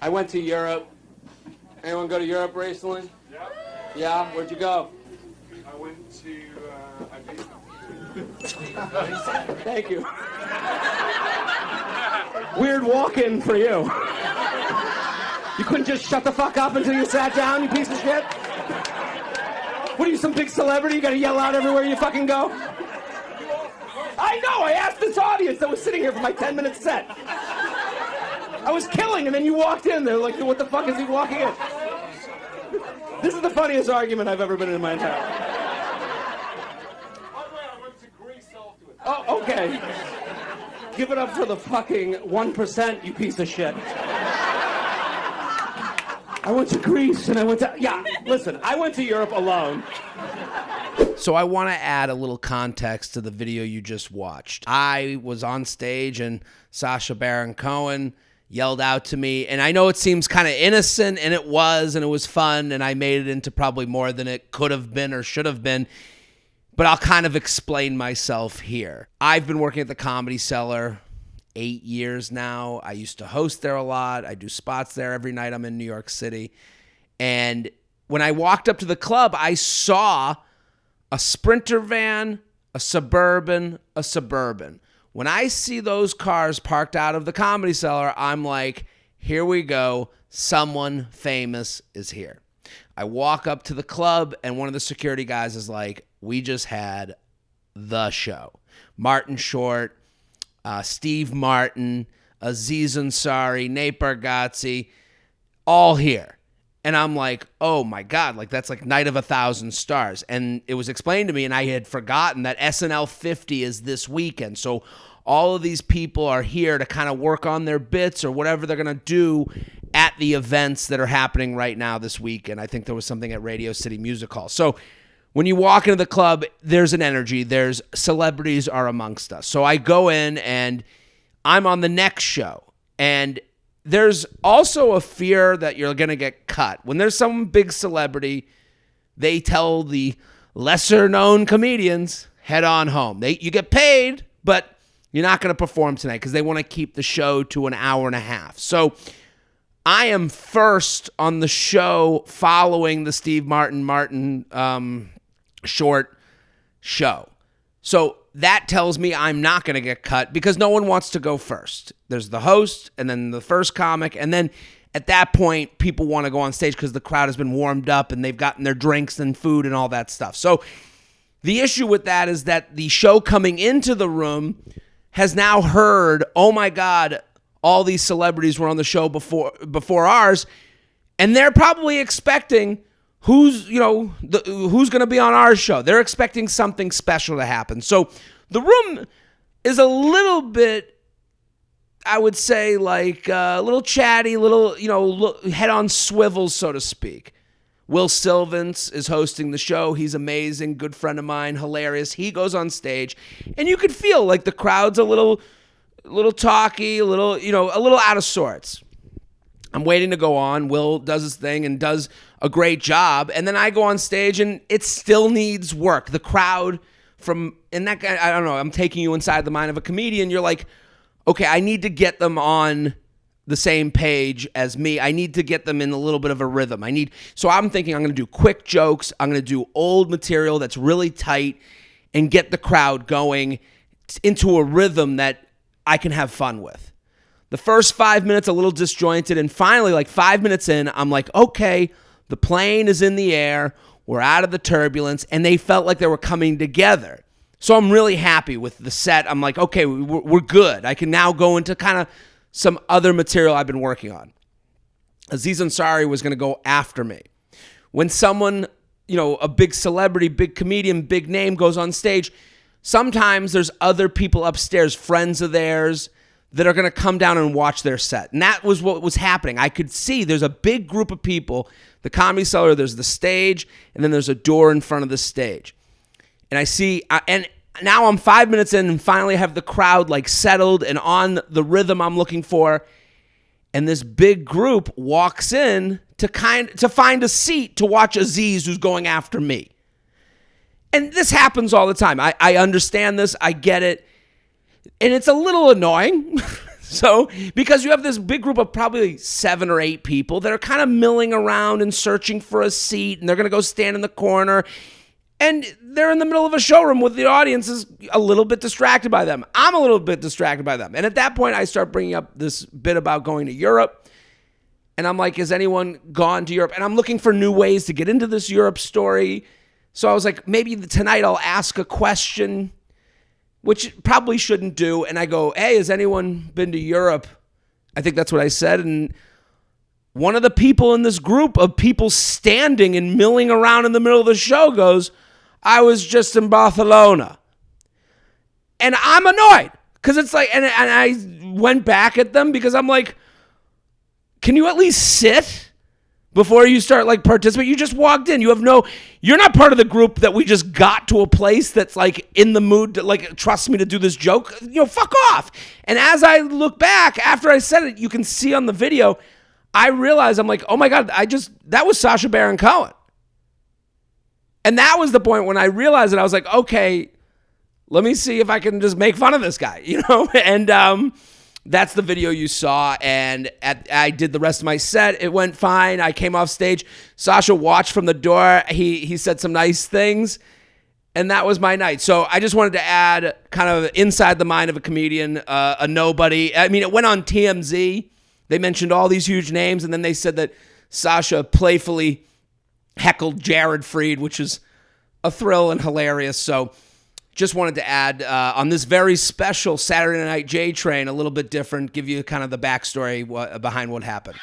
I went to Europe. Anyone go to Europe recently? Yeah. Yeah? Where'd you go? I went to Ibiza. Thank you. Weird walk-in for you. You couldn't just shut the fuck up until you sat down, you piece of shit? What are you, some big celebrity? You gotta yell out everywhere you fucking go? I know, I asked this audience that was sitting here for my 10-minute set. I was killing, and then you walked in. They're like, what the fuck is he walking in? This is the funniest argument I've ever been in my entire life. By the way, I went to Greece afterwards. Oh, okay. Give it up for the fucking 1%, you piece of shit. I went to Greece, and I went to... Yeah, listen, I went to Europe alone. So I want to add a little context to the video you just watched. I was on stage, and Sacha Baron Cohen yelled out to me, and I know it seems kind of innocent, and it was fun, and I made it into probably more than it could have been or should have been, but I'll kind of explain myself here. I've been working at the Comedy Cellar 8 years now. I used to host there a lot. I do spots there every night I'm in New York City, and when I walked up to the club, I saw a Sprinter van, a Suburban. When I see those cars parked out of the Comedy Cellar, I'm like, here we go. Someone famous is here. I walk up to the club, and one of the security guys is like, we just had the show. Martin Short, Steve Martin, Aziz Ansari, Nate Bargatze, all here. And I'm like, oh my God, like that's like Night of 1,000 Stars. And it was explained to me, and I had forgotten that SNL 50 is this weekend. So all of these people are here to kind of work on their bits or whatever they're going to do at the events that are happening right now this weekend. I think there was something at Radio City Music Hall. So when you walk into the club, there's an energy. There's celebrities are amongst us. So I go in, and I'm on the next show. And there's also a fear that you're going to get cut. When there's some big celebrity, they tell the lesser-known comedians, head on home. You get paid, but you're not going to perform tonight because they want to keep the show to an hour and a half. So I am first on the show following the Steve Martin Short show. So that tells me I'm not going to get cut because no one wants to go first. There's the host and then the first comic. And then at that point, people want to go on stage because the crowd has been warmed up and they've gotten their drinks and food and all that stuff. So the issue with that is that the show coming into the room has now heard, oh my God, all these celebrities were on the show before ours. And they're probably expecting who's going to be on our show. They're expecting something special to happen. So the room is a little bit, I would say, like a little chatty, head on swivels, so to speak. Will Sylvans is hosting the show. He's amazing, good friend of mine, hilarious. He goes on stage, and you could feel like the crowd's a little talky, a little out of sorts. I'm waiting to go on. Will does his thing and does a great job. And then I go on stage and it still needs work. The crowd and that guy, I don't know, I'm taking you inside the mind of a comedian. You're like, okay, I need to get them on the same page as me. I need to get them in a little bit of a rhythm. So I'm thinking I'm going to do quick jokes. I'm going to do old material that's really tight and get the crowd going into a rhythm that I can have fun with. The first 5 minutes, a little disjointed, and finally, like 5 minutes in, I'm like, okay, the plane is in the air, we're out of the turbulence, and they felt like they were coming together. So I'm really happy with the set. I'm like, okay, we're good. I can now go into kind of some other material I've been working on. Aziz Ansari was going to go after me. When someone, a big celebrity, big comedian, big name goes on stage, sometimes there's other people upstairs, friends of theirs, that are going to come down and watch their set. And that was what was happening. I could see there's a big group of people. The Comedy Cellar, there's the stage, and then there's a door in front of the stage. And I see, and now I'm 5 minutes in and finally have the crowd like settled and on the rhythm I'm looking for. And this big group walks in to find a seat to watch Aziz, who's going after me. And this happens all the time. I understand this. I get it. And it's a little annoying. So, because you have this big group of probably 7 or 8 people that are kind of milling around and searching for a seat, and they're going to go stand in the corner, and they're in the middle of a showroom with the audience is a little bit distracted by them. I'm a little bit distracted by them. And at that point, I start bringing up this bit about going to Europe, and I'm like, has anyone gone to Europe? And I'm looking for new ways to get into this Europe story. So I was like, maybe tonight I'll ask a question, which probably shouldn't do. And I go, hey, has anyone been to Europe? I think that's what I said. And one of the people in this group of people standing and milling around in the middle of the show goes, I was just in Barcelona. And I'm annoyed because it's like, and I went back at them because I'm like, can you at least sit before you start like participating? You just walked in. You're not part of the group that we just got to a place that's like in the mood to like trust me to do this joke. Fuck off. And as I look back after I said it, you can see on the video, I realize I'm like, oh my God, that was Sacha Baron Cohen. And that was the point when I realized it. I was like, okay, let me see if I can just make fun of this guy, And that's the video you saw. And I did the rest of my set. It went fine. I came off stage. Sacha watched from the door. He said some nice things. And that was my night. So I just wanted to add kind of inside the mind of a comedian, a nobody. I mean, it went on TMZ. They mentioned all these huge names. And then they said that Sacha playfully heckled Jared Freid, which is a thrill and hilarious. So just wanted to add on this very special Saturday night JTrain, a little bit different, give you kind of the backstory behind what happened.